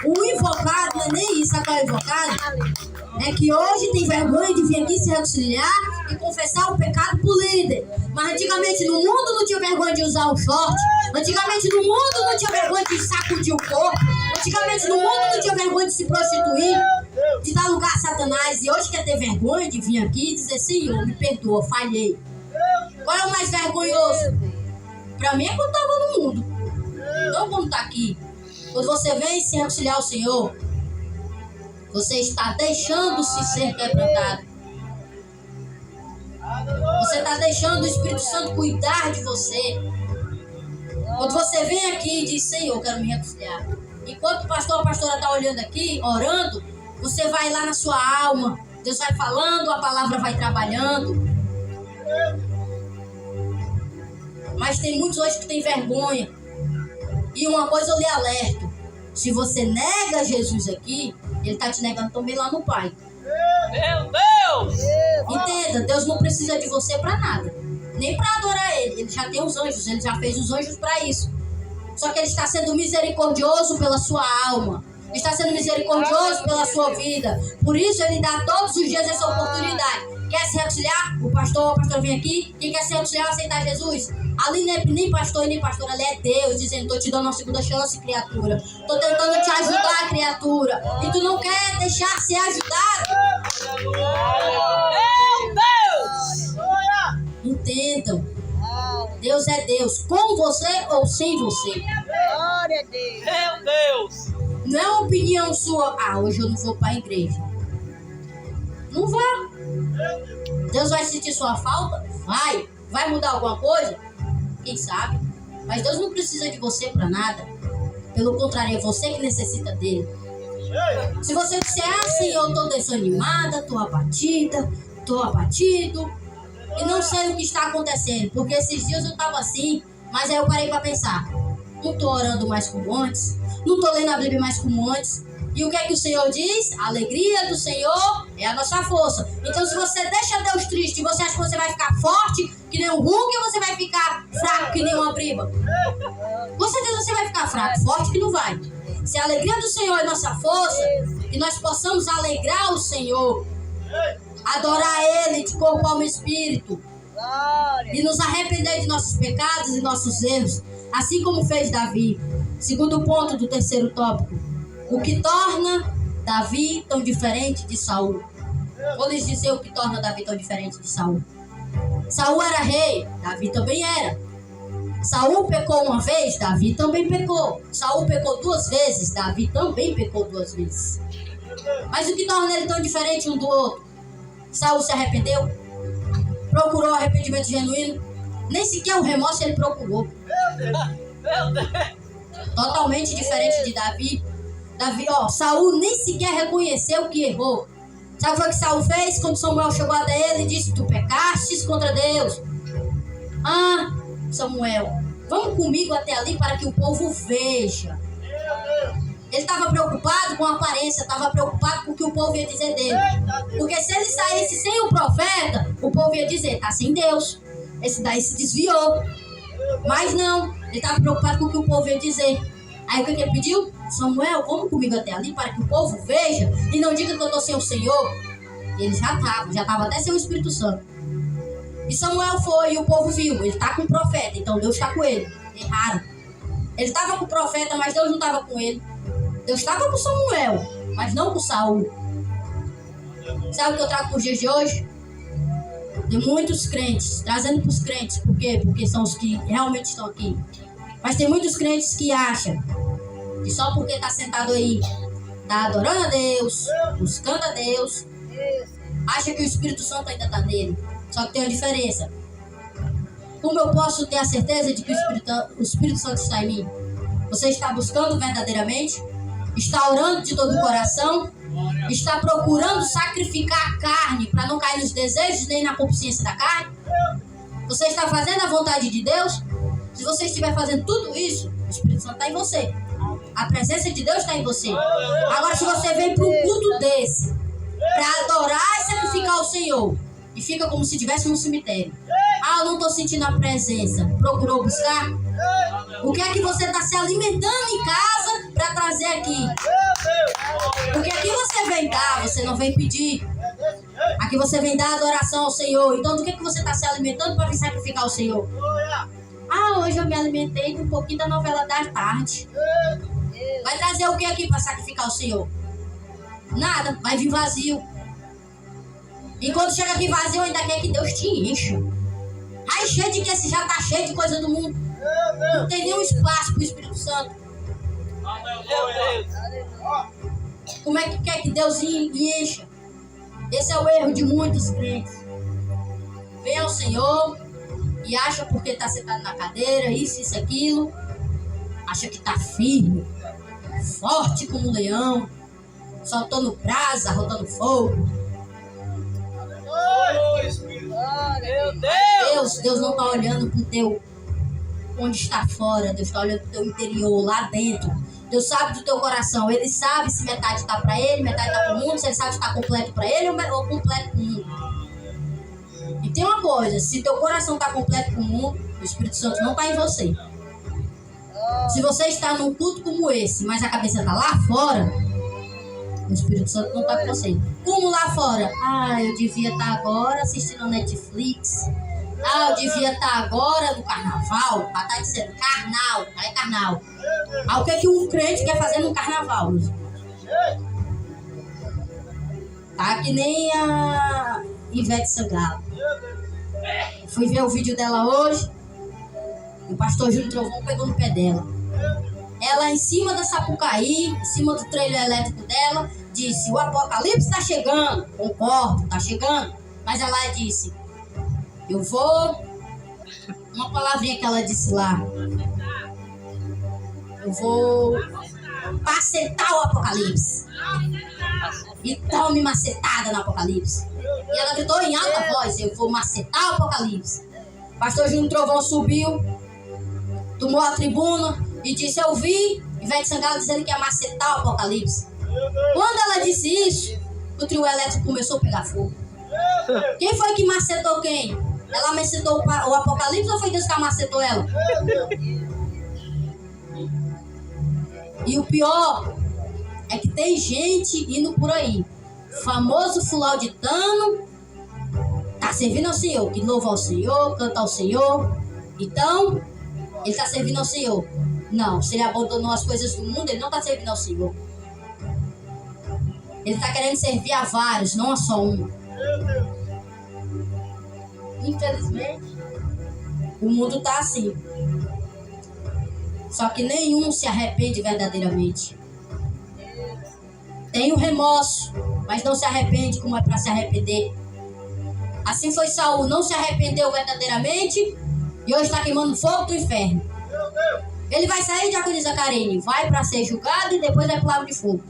[SPEAKER 1] O invocado não é nem isso, sabe qual é o invocado? É que hoje tem vergonha de vir aqui se reconciliar e confessar o pecado pro líder. Mas antigamente no mundo não tinha vergonha de usar um short. Antigamente no mundo não tinha vergonha de sacudir o corpo. Antigamente no mundo não tinha vergonha de se prostituir, de dar lugar a Satanás. E hoje quer ter vergonha de vir aqui e dizer: Senhor, me perdoa, falhei. Qual é o mais vergonhoso? Pra mim é quando estava no mundo, não quando tá aqui. Quando você vem se reconciliar ao Senhor, você está deixando-se ser quebrantado. Você está deixando o Espírito Santo cuidar de você. Quando você vem aqui e diz: Senhor, eu quero me reconciliar. Enquanto o pastor ou a pastora está olhando aqui, orando, você vai lá na sua alma. Deus vai falando, a palavra vai trabalhando. Mas tem muitos hoje que têm vergonha. E uma coisa eu lhe alerto: se você nega Jesus aqui, ele está te negando também lá no Pai.
[SPEAKER 3] Meu Deus!
[SPEAKER 1] Entenda, Deus não precisa de você para nada, nem para adorar Ele. Ele já tem os anjos, Ele já fez os anjos para isso. Só que Ele está sendo misericordioso pela sua alma, está sendo misericordioso pela sua vida. Por isso Ele dá todos os dias essa oportunidade. Quer se reconciliar? O pastor ou a pastora vem aqui. Quem quer se reconciliar, aceitar Jesus? Ali não é nem pastor e nem pastora, ali é Deus dizendo: estou te dando uma segunda chance, criatura. Estou tentando te ajudar, criatura. E tu não quer deixar ser ajudado.
[SPEAKER 3] Meu Deus!
[SPEAKER 1] Entendam, Deus é Deus, com você ou sem você.
[SPEAKER 2] Glória a Deus.
[SPEAKER 3] Meu Deus!
[SPEAKER 1] Não é uma opinião sua: hoje eu não vou para a igreja. Não vá. Deus vai sentir sua falta? Vai mudar alguma coisa? Quem sabe? Mas Deus não precisa de você para nada. Pelo contrário, é você que necessita dele. Se você disser: Senhor, eu estou desanimada, estou abatida, estou abatido e não sei o que está acontecendo, porque esses dias eu estava assim, mas aí eu parei para pensar: não estou orando mais como antes, não estou lendo a Bíblia mais como antes. E o que é que o Senhor diz? A alegria do Senhor é a nossa força. Então, se você deixa Deus triste e você acha que você vai ficar forte que nem um Hulk, ou você vai ficar fraco que nem uma briba? Com certeza você vai ficar fraco, forte que não vai. Se a alegria do Senhor é nossa força, que nós possamos alegrar o Senhor, adorar Ele de corpo, alma e espírito, e nos arrepender de nossos pecados e nossos erros, assim como fez Davi. Segundo ponto do terceiro tópico: o que torna Davi tão diferente de Saul. Vou lhes dizer o que torna Davi tão diferente de Saul. Saul era rei, Davi também era. Saul pecou uma vez, Davi também pecou. Saul pecou 2 vezes, Davi também pecou 2 vezes. Mas o que torna ele tão diferente um do outro? Saul se arrependeu, procurou arrependimento genuíno, nem sequer o remorso ele procurou.
[SPEAKER 3] Meu Deus.
[SPEAKER 1] Totalmente diferente de Davi. Saul nem sequer reconheceu que errou. Sabe o que Saul fez quando Samuel chegou até ele e disse: tu pecastes contra Deus? Ah, Samuel, vamos comigo até ali para que o povo veja. Ele estava preocupado com a aparência, estava preocupado com o que o povo ia dizer dele. Porque se ele saísse sem o profeta, o povo ia dizer: tá sem Deus. Esse daí se desviou. Mas não, ele estava preocupado com o que o povo ia dizer. Aí o que ele pediu? Samuel, vamos comigo até ali para que o povo veja e não diga que eu estou sem o Senhor. E ele já estava até sem o Espírito Santo. E Samuel foi e o povo viu, ele está com o profeta, então Deus está com ele. Erraram. Ele estava com o profeta, mas Deus não estava com ele. Deus estava com Samuel, mas não com Saul. Sabe o que eu trago para os dias de hoje? De muitos crentes, trazendo para os crentes. Por quê? Porque são os que realmente estão aqui. Mas tem muitos crentes que acham que só porque está sentado aí, está adorando a Deus, buscando a Deus, acha que o Espírito Santo ainda está nele. Só que tem uma diferença. Como eu posso ter a certeza de que o Espírito Santo está em mim? Você está buscando verdadeiramente? Está orando de todo o coração? Está procurando sacrificar a carne para não cair nos desejos nem na consciência da carne? Você está fazendo a vontade de Deus? Se você estiver fazendo tudo isso, o Espírito Santo está em você. A presença de Deus está em você. Agora, se você vem para um culto desse, para adorar e sacrificar o Senhor, e fica como se estivesse num cemitério. Ah, eu não estou sentindo a presença. Procurou buscar? O que é que você está se alimentando em casa para trazer aqui? Porque aqui você vem dar, você não vem pedir. Aqui você vem dar adoração ao Senhor. Então, do que você está se alimentando para vir sacrificar ao Senhor? Ah, hoje eu me alimentei de um pouquinho da novela da tarde. Vai trazer o que aqui para sacrificar ao Senhor? Nada, vai vir vazio. E quando chega aqui vazio, ainda quer que Deus te encha. Aí cheio de que esse já está cheio de coisa do mundo. Não tem nenhum espaço para o Espírito Santo.
[SPEAKER 3] Meu Deus.
[SPEAKER 1] Como é que quer que Deus encha? Esse é o erro de muitos crentes. Vem ao Senhor e acha porque está sentado na cadeira, isso, aquilo. Acha que está firme, forte como um leão, soltando brasa, rotando fogo.
[SPEAKER 3] Meu
[SPEAKER 1] Deus não está olhando para o teu onde está fora. Deus está olhando para o teu interior, lá dentro. Deus sabe do teu coração. Ele sabe se metade está para ele, metade está para o mundo. Se ele sabe se está completo para ele ou completo para o mundo. E tem uma coisa: se teu coração está completo para o mundo, o Espírito Santo não está em você. Se você está num culto como esse, mas a cabeça está lá fora, o Espírito Santo não está com você. Como lá fora? Ah, eu devia estar agora assistindo a Netflix. Ah, eu devia estar agora no carnaval. Ah, tá dizendo carnal, não é carnal. Ah, o que é que um crente quer fazer no carnaval? Tá que nem a Ivete Sangalo. Fui ver o vídeo dela hoje. O pastor Júlio Trovão pegou no pé dela. Ela, em cima da Sapucaí, em cima do trilho elétrico dela, disse: o apocalipse está chegando. Concordo, está chegando. Mas ela disse: eu vou... Uma palavrinha que ela disse lá: eu vou macetar o apocalipse. E tome macetada no apocalipse. E ela gritou em alta voz: eu vou macetar o apocalipse. Pastor Júnior Trovão subiu, tomou a tribuna e disse: eu vi Ivete Sangalo dizendo que ia macetar o apocalipse. Quando ela disse isso, o trio elétrico começou a pegar fogo. Quem foi que macetou quem? Ela macetou o apocalipse ou foi Deus que macetou ela? E o pior é que tem gente indo por aí, famoso fulauditano, tá servindo ao Senhor, que louva ao Senhor, canta ao Senhor. Então, ele está servindo ao Senhor. Não, se ele abandonou as coisas do mundo, ele não está servindo ao Senhor. Ele está querendo servir a vários, não a só um. Infelizmente, o mundo está assim. Só que nenhum se arrepende verdadeiramente. Tem o remorso, mas não se arrepende como é para se arrepender. Assim foi Saul, não se arrependeu verdadeiramente e hoje está queimando fogo do inferno. Ele vai sair, diaconisa Karine, vai para ser julgado e depois vai para o lago de fogo.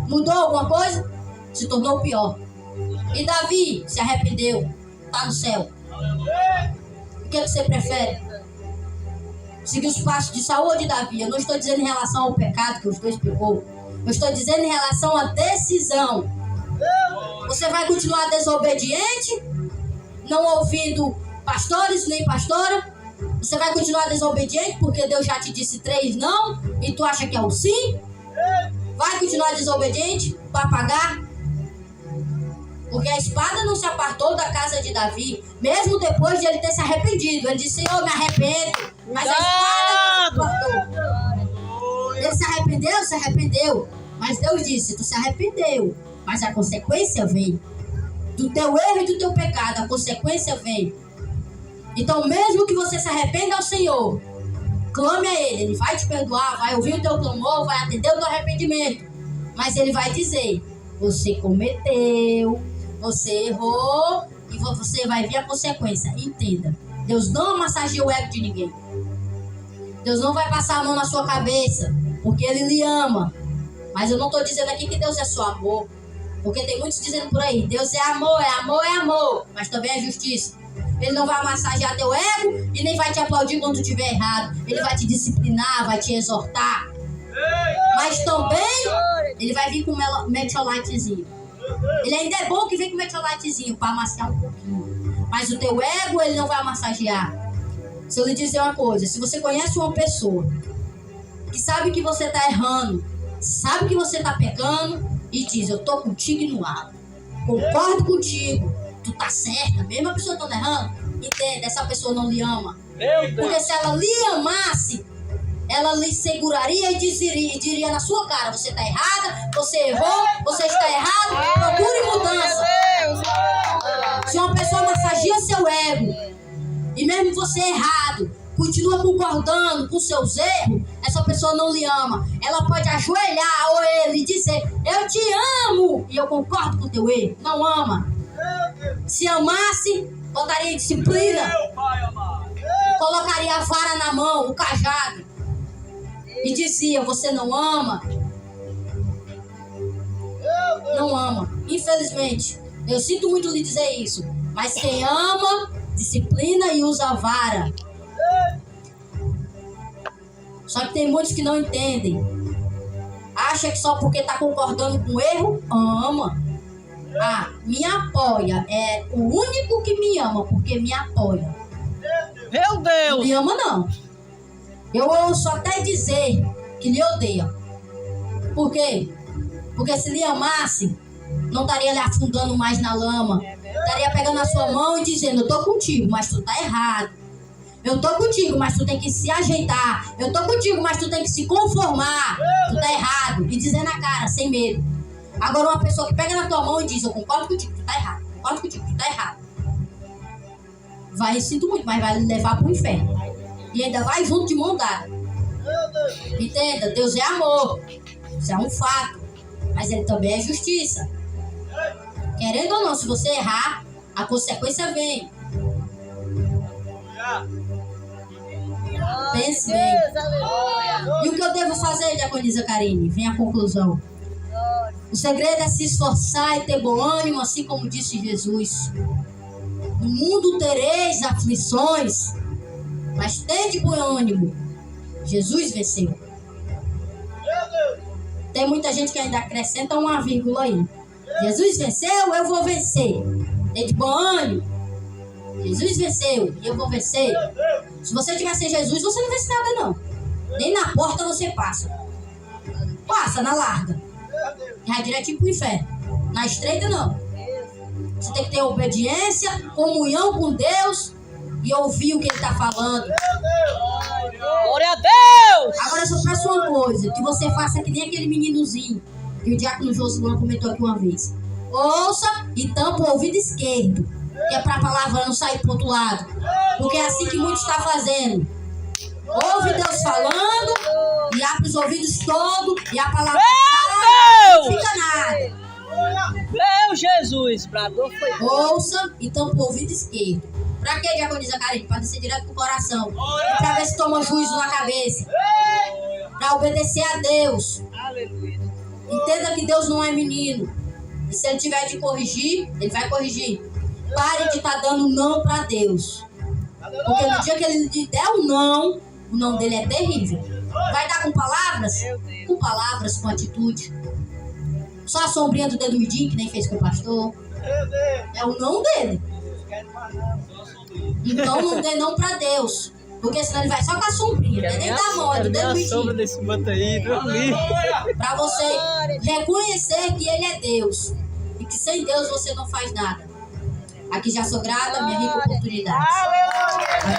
[SPEAKER 1] Mudou alguma coisa? Se tornou pior. E Davi se arrependeu, está no céu. O que você prefere? Seguir os passos de Saul ou de Davi? Eu não estou dizendo em relação ao pecado que os dois pecou. Eu estou dizendo em relação à decisão. Você vai continuar desobediente, não ouvindo pastores nem pastora? Você vai continuar desobediente porque Deus já te disse 3 não e tu acha que é o sim? Vai continuar desobediente para pagar? Porque a espada não se apartou da casa de Davi, mesmo depois de ele ter se arrependido. Ele disse, Senhor, me arrependo, mas a espada não se apartou. Ele se arrependeu, mas Deus disse, tu se arrependeu, mas a consequência vem. Do teu erro e do teu pecado, a consequência vem. Então, mesmo que você se arrependa ao Senhor, clame a Ele, Ele vai te perdoar, vai ouvir o teu clamor, vai atender o teu arrependimento. Mas Ele vai dizer, você cometeu, você errou e você vai ver a consequência. Entenda, Deus não massageia o ego de ninguém. Deus não vai passar a mão na sua cabeça, porque Ele lhe ama. Mas eu não estou dizendo aqui que Deus é só amor, porque tem muitos dizendo por aí, Deus é amor, é amor, é amor, mas também é justiça. Ele não vai massagear teu ego e nem vai te aplaudir quando tu estiver errado. Ele vai te disciplinar, vai te exortar. Mas também ele vai vir com metiolatezinho. Ele ainda é bom que vem com metiolatezinho para amaciar um pouquinho. Mas o teu ego ele não vai massagear. Se eu lhe dizer uma coisa, se você conhece uma pessoa que sabe que você está errando, sabe que você está pecando e diz, eu tô contigo e não abro, concordo contigo, tu tá certa, mesmo a pessoa estando errando, entenda, essa pessoa não lhe ama. Porque se ela lhe amasse, ela lhe seguraria e diria na sua cara, você tá errada, você errou, você está errado, procure mudança. Se uma pessoa massageia seu ego, e mesmo você errado, continua concordando com seus erros, essa pessoa não lhe ama. Ela pode ajoelhar ou ele e dizer, eu te amo, e eu concordo com o teu erro. Não ama. Se amasse, botaria em disciplina, colocaria a vara na mão, o cajado, e dizia, você não ama? Não ama. Infelizmente, eu sinto muito lhe dizer isso, mas quem ama, disciplina e usa a vara. Só que tem muitos que não entendem. Acha que só porque está concordando com o erro, ama. Ah, me apoia. É o único que me ama, porque me apoia.
[SPEAKER 3] Meu Deus!
[SPEAKER 1] Não me ama, não. Eu ouço até dizer que lhe odeia. Por quê? Porque se lhe amasse, não estaria lhe afundando mais na lama. Estaria pegando a sua mão e dizendo, eu tô contigo, mas tu tá errado. Eu tô contigo, mas tu tem que se ajeitar. Eu tô contigo, mas tu tem que se conformar. Tu tá errado. E dizer na cara, sem medo. Agora uma pessoa que pega na tua mão e diz, eu concordo contigo, tu tá errado. Concordo contigo, tu tá errado. Vai, sinto muito, mas vai levar pro inferno. E ainda vai junto de mão dada. Entenda, Deus é amor. Isso é um fato. Mas Ele também é justiça. Querendo ou não, se você errar, a consequência vem. Pense bem. E o que eu devo fazer, diaconisa Karine? Vem a conclusão. O segredo é se esforçar e ter bom ânimo, assim como disse Jesus. No mundo tereis aflições, mas tende bom ânimo. Jesus venceu. Tem muita gente que ainda acrescenta uma vírgula aí. Jesus venceu, eu vou vencer. Tende bom ânimo. Jesus venceu e eu vou vencer. Se você tiver sem Jesus, você não vence nada, não. Nem na porta você passa. Passa na larga. Vai direitinho pro inferno. Na estreita, não. Você tem que ter obediência, comunhão com Deus e ouvir o que Ele está falando.
[SPEAKER 3] Glória a Deus!
[SPEAKER 1] Agora eu só peço uma coisa, que você faça que nem aquele meninozinho que o diácono Josué comentou aqui uma vez. Ouça e tampa o ouvido esquerdo, que é para a palavra não sair pro outro lado. Porque é assim que muitos estão fazendo. Ouve Deus falando e abre os ouvidos todos e a palavra
[SPEAKER 3] Meu
[SPEAKER 1] não
[SPEAKER 3] Deus!
[SPEAKER 1] fica nada.
[SPEAKER 3] Meu Jesus, bradou foi.
[SPEAKER 1] Ouça e tampa o ouvido esquerdo. Pra que, diaconisa Karine? Pra descer direto pro coração. Pra ver se toma juízo na cabeça. Pra obedecer a Deus.
[SPEAKER 3] Aleluia.
[SPEAKER 1] Entenda que Deus não é menino. E se ele tiver de corrigir, ele vai corrigir. Pare de estar dando não pra Deus. Porque no dia que ele lhe der o não dele é terrível. Vai dar com palavras? Com palavras, com atitude. Só a sombrinha do dedo midinho, que nem fez com o pastor. É o não dele. Então não dê não pra Deus. Porque senão ele vai só com a sombrinha. Não é nem da mão, é do dedo midinho.
[SPEAKER 3] Desse manto aí, dormir.
[SPEAKER 1] Pra você reconhecer que ele é Deus. E que sem Deus você não faz nada. Aqui já sou grata, minha rica oportunidade.